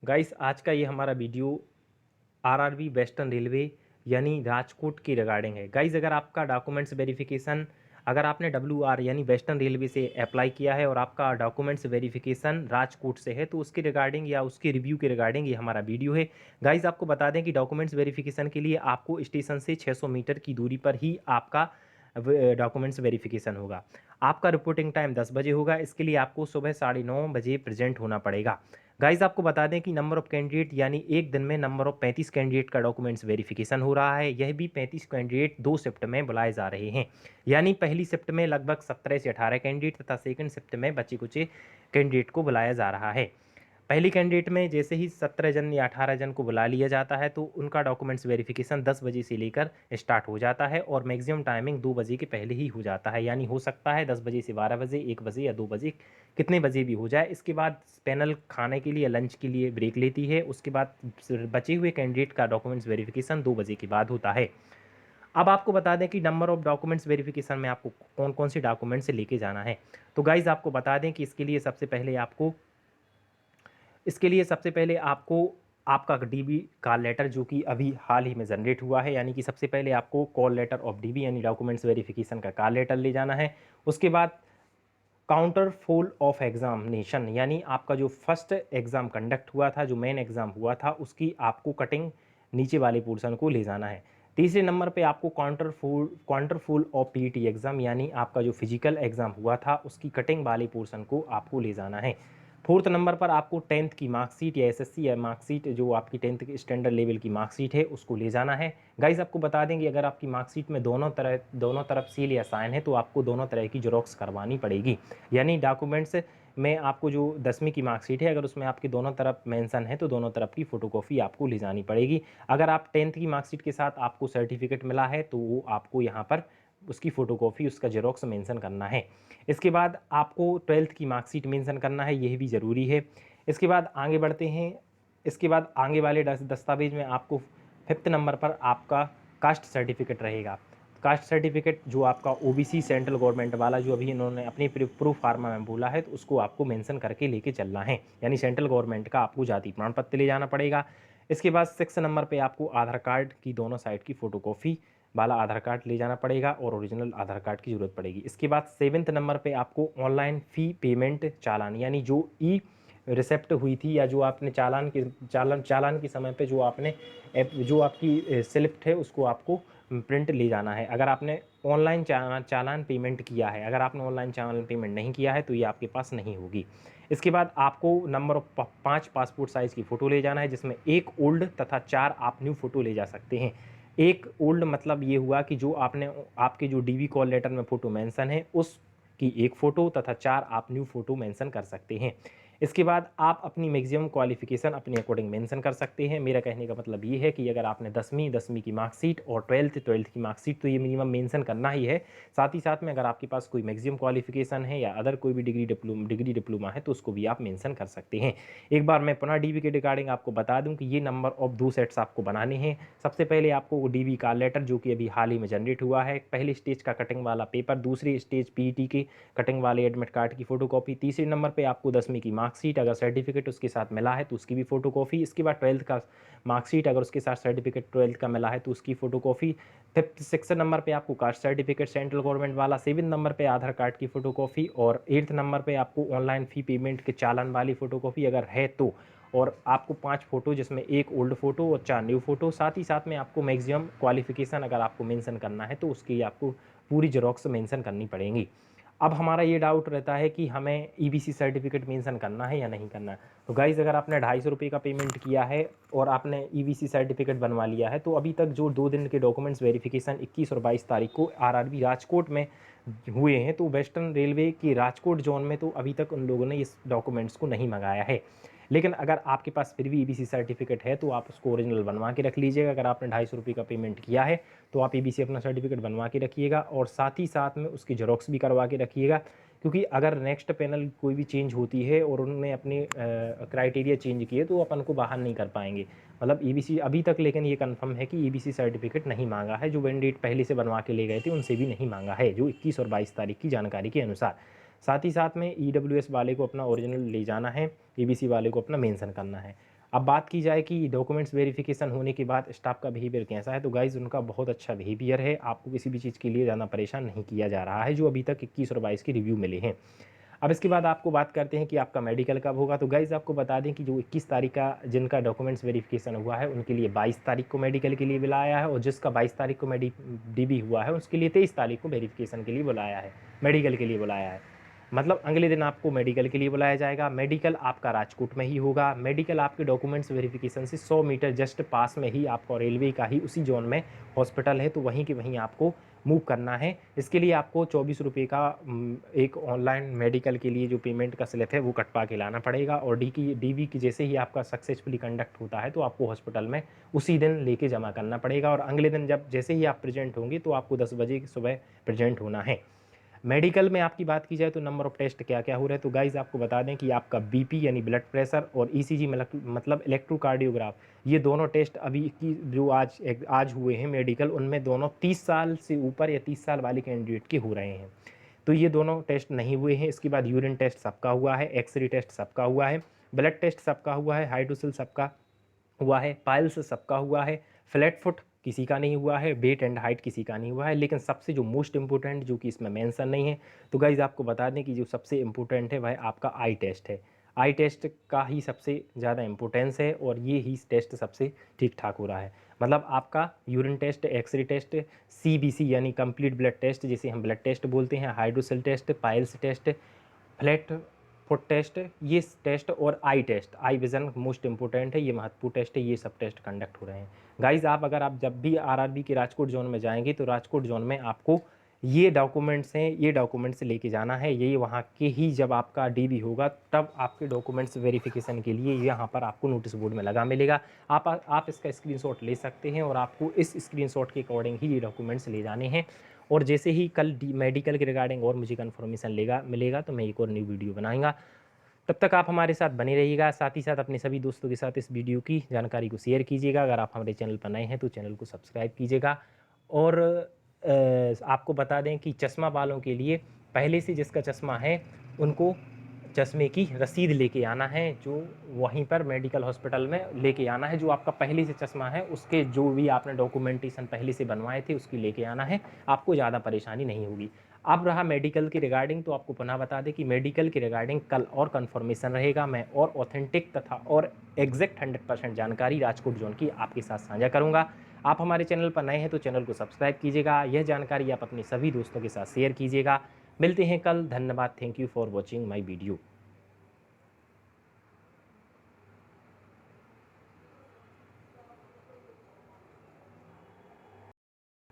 Guys आज का ये हमारा वीडियो आरआरबी वेस्टर्न रेलवे यानी राजकोट की रिगार्डिंग है। गाइस अगर आपका डॉक्यूमेंट्स वेरिफिकेशन अगर आपने डब्ल्यूआर यानी वेस्टर्न रेलवे से अप्लाई किया है और आपका डॉक्यूमेंट्स वेरिफिकेशन राजकोट से है तो उसकी रिगार्डिंग या उसके रिव्यू के रिगार्डिंग ये हमारा वीडियो है। गाइस आपको बता दें कि डॉक्यूमेंट्स वेरिफिकेशन के लिए आपको स्टेशन से 600 मीटर की दूरी पर ही आपका डॉक्यूमेंट्स वेरिफिकेशन होगा। आपका रिपोर्टिंग टाइम 10 बजे होगा। इसके लिए आपको सुबह 9:30 बजे प्रेजेंट होना पड़ेगा। गाइज आपको बता दें कि नंबर ऑफ कैंडिडेट यानी एक दिन में नंबर ऑफ 35 कैंडिडेट का डॉक्यूमेंट्स वेरिफिकेशन हो रहा है। यह भी 35 कैंडिडेट 2 शिफ्ट में बुलाए जा रहे हैं। यानी पहली शिफ्ट में लगभग 17 से 18 कैंडिडेट तथा सेकंड शिफ्ट में बचे कुछ कैंडिडेट को बुलाया जा रहा है। पहली कैंडिडेट में जैसे ही 17 जन या 18 जन को बुला लिया जाता है तो उनका डॉक्यूमेंट्स वेरिफिकेशन 10 बजे से लेकर स्टार्ट हो जाता है और मैक्सिमम टाइमिंग 2 बजे के पहले ही हो जाता है। यानी हो सकता है 10 बजे से 12 बजे, 1 बजे या 2 बजे, कितने बजे भी हो जाए। इसके बाद पैनल खाने के लिए लंच के लिए ब्रेक लेती है। उसके बाद बचे हुए कैंडिडेट का डॉक्यूमेंट्स वेरिफिकेशन 2 बजे के बाद होता है। अब आपको बता दें कि नंबर ऑफ डॉक्यूमेंट्स वेरिफिकेशन में आपको कौन कौन से डॉक्यूमेंट्स लेके जाना है। तो गाइज आपको बता दें कि इसके लिए सबसे पहले आपको आपका डीबी कॉल लेटर जो कि अभी हाल ही में जनरेट हुआ है, यानी कि सबसे पहले आपको कॉल लेटर ऑफ डीबी यानी डॉक्यूमेंट्स वेरिफिकेशन का कॉल लेटर ले जाना है। उसके बाद काउंटर फुल ऑफ एग्जामिनेशन यानी आपका जो फर्स्ट एग्ज़ाम कंडक्ट हुआ था, जो मेन एग्ज़ाम हुआ था, उसकी आपको कटिंग नीचे वाले पोर्शन को ले जाना है। तीसरे नंबर पे आपको counter full of PET exam यानी आपका जो फिजिकल एग्ज़ाम हुआ था उसकी कटिंग वाले पोर्शन को आपको ले जाना है। फोर्थ नंबर पर आपको 10th की मार्कशीट या एसएससी या मार्कशीट जो आपकी 10th की स्टैंडर्ड लेवल की मार्कशीट है उसको ले जाना है। गाइज आपको बता दें कि अगर आपकी मार्कशीट में दोनों तरफ सील या साइन है तो आपको दोनों तरह की जेरॉक्स करवानी पड़ेगी। यानी डॉक्यूमेंट्स में आपको जो 10वीं की मार्कशीट है अगर उसमें आपकी दोनों तरफ मेंशन है तो दोनों तरफ की फ़ोटोकॉपी आपको ले जानी पड़ेगी। अगर आप 10th की मार्कशीट के साथ आपको सर्टिफिकेट मिला है तो वो आपको यहाँ पर उसकी फ़ोटोकॉपी उसका जेरॉक्स मेंशन करना है। इसके बाद आपको 12th की मार्कशीट मेंशन करना है, यह भी ज़रूरी है। इसके बाद आगे बढ़ते हैं। इसके बाद आगे वाले दस्तावेज में आपको 5th नंबर पर आपका कास्ट सर्टिफिकेट रहेगा। कास्ट सर्टिफिकेट जो आपका ओबीसी सेंट्रल गवर्नमेंट वाला जो अभी इन्होंने अपनी प्रूफ फार्मा में बोला है तो उसको आपको मेंशन करके लेके चलना है। यानी सेंट्रल गवर्नमेंट का आपको जाति प्रमाण पत्र ले जाना पड़ेगा। इसके बाद 6 नंबर पे आपको आधार कार्ड की दोनों साइड की फ़ोटोकॉपी वाला आधार कार्ड ले जाना पड़ेगा और ओरिजिनल आधार कार्ड की ज़रूरत पड़ेगी। इसके बाद 7th नंबर पे आपको ऑनलाइन फ़ी पेमेंट चालान यानी जो ई रिसेप्ट हुई थी या जो आपने चालान के समय पे जो आपने जो आपकी स्लिप है उसको आपको प्रिंट ले जाना है। अगर आपने ऑनलाइन चालान पेमेंट किया है, अगर आपने ऑनलाइन चालान पेमेंट नहीं किया है तो ये आपके पास नहीं होगी। इसके बाद आपको नंबर ऑफ 5 पासपोर्ट साइज़ की फ़ोटो ले जाना है जिसमें 1 ओल्ड तथा 4 आप न्यू फ़ोटो ले जा सकते हैं। 1 ओल्ड मतलब ये हुआ कि जो आपने आपके जो डीबी कॉल लेटर में फ़ोटो मेंशन है उसकी 1 फ़ोटो तथा 4 आप न्यू फ़ोटो मेंशन कर सकते हैं। इसके बाद आप अपनी मैक्सिमम क्वालिफिकेशन अपने अकॉर्डिंग मेंशन कर सकते हैं। मेरा कहने का मतलब ये है कि अगर आपने 10वीं की मार्कशीट और 12th की मार्कशीट तो ये मिनिमम मेंशन करना ही है। साथ ही साथ में अगर आपके पास कोई मैक्सिमम क्वालिफिकेशन है या अदर कोई भी डिग्री डिप्लोमा है तो उसको भी आप मेंशन कर सकते हैं। एक बार मैं पुनः डीबी के रिगार्डिंग आपको बता दूं कि ये नंबर ऑफ 2 सेट्स आपको बनाने हैं। सबसे पहले आपको डीबी का लेटर जो कि अभी हाल ही में जनरेट हुआ है, पहले स्टेज का कटिंग वाला पेपर, दूसरी स्टेज पीईटी की कटिंग वाले एडमिट कार्ड की फ़ोटोकॉपी, तीसरे नंबर पे आपको 10वीं की मार्कशीट अगर सर्टिफिकेट उसके साथ मिला है तो उसकी भी फ़ोटोकॉपी। इसके बाद 12th का मार्कशीट अगर उसके साथ सर्टिफिकेट 12th का मिला है तो उसकी फ़ोटोकॉपी। 6 नंबर पे आपको कास्ट सर्टिफिकेट सेंट्रल गवर्नमेंट वाला, 7 नंबर पे आधार कार्ड की फ़ोटोकॉपी और 8th नंबर पे आपको ऑनलाइन फ़ी पेमेंट के चालान वाली फ़ोटोकॉपी अगर है तो। और आपको 5 फ़ोटो जिसमें 1 ओल्ड फ़ोटो और 4 न्यू फ़ोटो। साथ ही साथ में आपको मैक्सिमम क्वालिफिकेशन अगर आपको मेंशन करना है तो उसकी आपको पूरी जेरॉक्स मेंशन करनी पड़ेंगी। अब हमारा ये डाउट रहता है कि हमें ईबीसी सर्टिफिकेट मेंशन करना है या नहीं करना है। तो गाइज़ अगर आपने 250 रुपये का पेमेंट किया है और आपने ईबीसी सर्टिफिकेट बनवा लिया है तो अभी तक जो 2 दिन के डॉक्यूमेंट्स वेरिफिकेशन 21 और 22 तारीख को आरआरबी राजकोट में हुए हैं तो वेस्टर्न रेलवे की राजकोट जोन में तो अभी तक उन लोगों ने इस डॉक्यूमेंट्स को नहीं मंगाया है। लेकिन अगर आपके पास फिर भी ईबीसी सर्टिफिकेट है तो आप उसको ओरिजिनल बनवा के रख लीजिएगा। अगर आपने 250 रुपये का पेमेंट किया है तो आप ईबीसी अपना सर्टिफिकेट बनवा के रखिएगा और साथ ही साथ में उसकी जेरॉक्स भी करवा के रखिएगा। क्योंकि अगर नेक्स्ट पैनल कोई भी चेंज होती है और उन्होंने अपने क्राइटेरिया चेंज किए तो अपन को बाहर नहीं कर पाएंगे। मतलब ईबीसी अभी तक लेकिन ये कंफर्म है कि ईबीसी सर्टिफिकेट नहीं मांगा है। जो कैंडिडेट पहले से बनवा के ले गए थे उनसे भी नहीं मांगा है, जो 21 और 22 तारीख की जानकारी के अनुसार। साथ ही साथ में ईडब्ल्यूएस वाले को अपना ओरिजिनल ले जाना है, ईबीसी वाले को अपना मेंशन करना है। अब बात की जाए कि डॉक्यूमेंट्स वेरिफिकेशन होने के बाद स्टाफ का बिहेवियर कैसा है, तो गाइज़ उनका बहुत अच्छा बिहेवियर है। आपको किसी भी चीज़ के लिए ज़्यादा परेशान नहीं किया जा रहा है, जो अभी तक 21 और 22 के रिव्यू मिले हैं। अब इसके बाद आपको बात करते हैं कि आपका मेडिकल कब होगा। तो गाइज़ आपको बता दें कि जो 21 तारीख का जिनका डॉक्यूमेंट्स वेरिफिकेशन हुआ है, उनके लिए 22 तारीख को मेडिकल के लिए बुलाया है, और जिसका 22 तारीख को डीबी हुआ है, उसके लिए 23 तारीख को वेरिफिकेशन के लिए बुलाया है, मेडिकल के लिए बुलाया है। मतलब अगले दिन आपको मेडिकल के लिए बुलाया जाएगा। मेडिकल आपका राजकोट में ही होगा। मेडिकल आपके डॉक्यूमेंट्स वेरिफिकेशन से 100 मीटर जस्ट पास में ही आपको रेलवे का ही उसी जोन में हॉस्पिटल है, तो वहीं के वहीं आपको मूव करना है। इसके लिए आपको 24 रुपये का एक ऑनलाइन मेडिकल के लिए जो पेमेंट का स्लिप है वो कटवा के लाना पड़ेगा, और डीवी की जैसे ही आपका सक्सेसफुली कंडक्ट होता है तो आपको हॉस्पिटल में उसी दिन लेके जमा करना पड़ेगा, और अगले दिन जब जैसे ही आप प्रेजेंट होंगे तो आपको 10 बजे सुबह प्रेजेंट होना है। मेडिकल में आपकी बात की जाए तो नंबर ऑफ टेस्ट क्या क्या हो रहे हैं, तो गाइज़ आपको बता दें कि आपका बीपी यानी ब्लड प्रेशर और ईसीजी मतलब इलेक्ट्रोकार्डियोग्राफ, ये दोनों टेस्ट अभी की जो आज हुए हैं मेडिकल, उनमें दोनों 30 साल से ऊपर या 30 साल वाले कैंडिडेट के हो रहे हैं। तो ये दोनों टेस्ट नहीं हुए हैं। इसके बाद यूरिन टेस्ट सबका हुआ है, एक्सरे टेस्ट सबका हुआ है, ब्लड टेस्ट सबका हुआ है, हाइड्रोसिल सबका हुआ है, पाइल्स सबका हुआ है, फ्लैट फुट किसी का नहीं हुआ है, वेट एंड हाइट किसी का नहीं हुआ है। लेकिन सबसे जो मोस्ट इंपॉर्टेंट, जो कि इसमें मेंशन नहीं है, तो गाइज आपको बता दें कि जो सबसे इम्पोर्टेंट है वह आपका आई टेस्ट है। आई टेस्ट का ही सबसे ज़्यादा इम्पोर्टेंस है, और ये ही टेस्ट सबसे ठीक ठाक हो रहा है। मतलब आपका urine test, X-ray test, CBC यानी कंप्लीट ब्लड टेस्ट जिसे हम ब्लड टेस्ट बोलते हैं, hydrocele test, piles test, flat foot test, ये टेस्ट, और eye test, eye vision most important है, ये महत्वपूर्ण टेस्ट है, ये सब टेस्ट कंडक्ट हो रहे हैं। गाइज़ अगर आप जब भी आरआरबी के राजकोट जोन में जाएंगे तो राजकोट जोन में आपको ये डॉक्यूमेंट्स हैं, ये डॉक्यूमेंट्स लेके जाना है। ये वहाँ के ही जब आपका डीबी होगा तब आपके डॉक्यूमेंट्स वेरिफिकेशन के लिए यहाँ पर आपको नोटिस बोर्ड में लगा मिलेगा। आप इसका स्क्रीनशॉट ले सकते हैं, और आपको इस स्क्रीनशॉट के अकॉर्डिंग ही ये डॉक्यूमेंट्स ले जाने हैं। और जैसे ही कल मेडिकल के रिगार्डिंग और मुझे कन्फर्मेशन मिलेगा तो मैं एक और न्यू वीडियो बनाऊंगा। तब तक आप हमारे साथ बने रहिएगा। साथ ही साथ अपने सभी दोस्तों के साथ इस वीडियो की जानकारी को शेयर कीजिएगा। अगर आप हमारे चैनल पर नए हैं तो चैनल को सब्सक्राइब कीजिएगा। और आपको बता दें कि चश्मा वालों के लिए पहले से जिसका चश्मा है उनको चश्मे की रसीद लेके आना है, जो वहीं पर मेडिकल हॉस्पिटल में लेके आना है। जो आपका पहले से चश्मा है उसके जो भी आपने डॉक्यूमेंटेशन पहले से बनवाए थे उसकी लेके आना है, आपको ज़्यादा परेशानी नहीं होगी। अब रहा मेडिकल की रिगार्डिंग, तो आपको पुनः बता दें कि मेडिकल की रिगार्डिंग कल और कन्फर्मेशन रहेगा। मैं और ऑथेंटिक तथा और एग्जैक्ट 100% जानकारी राजकोट जोन की आपके साथ साझा करूंगा। आप हमारे चैनल पर नए हैं तो चैनल को सब्सक्राइब कीजिएगा। यह जानकारी आप अपने सभी दोस्तों के साथ शेयर कीजिएगा। मिलते हैं कल। धन्यवाद। Thank you for watching my video.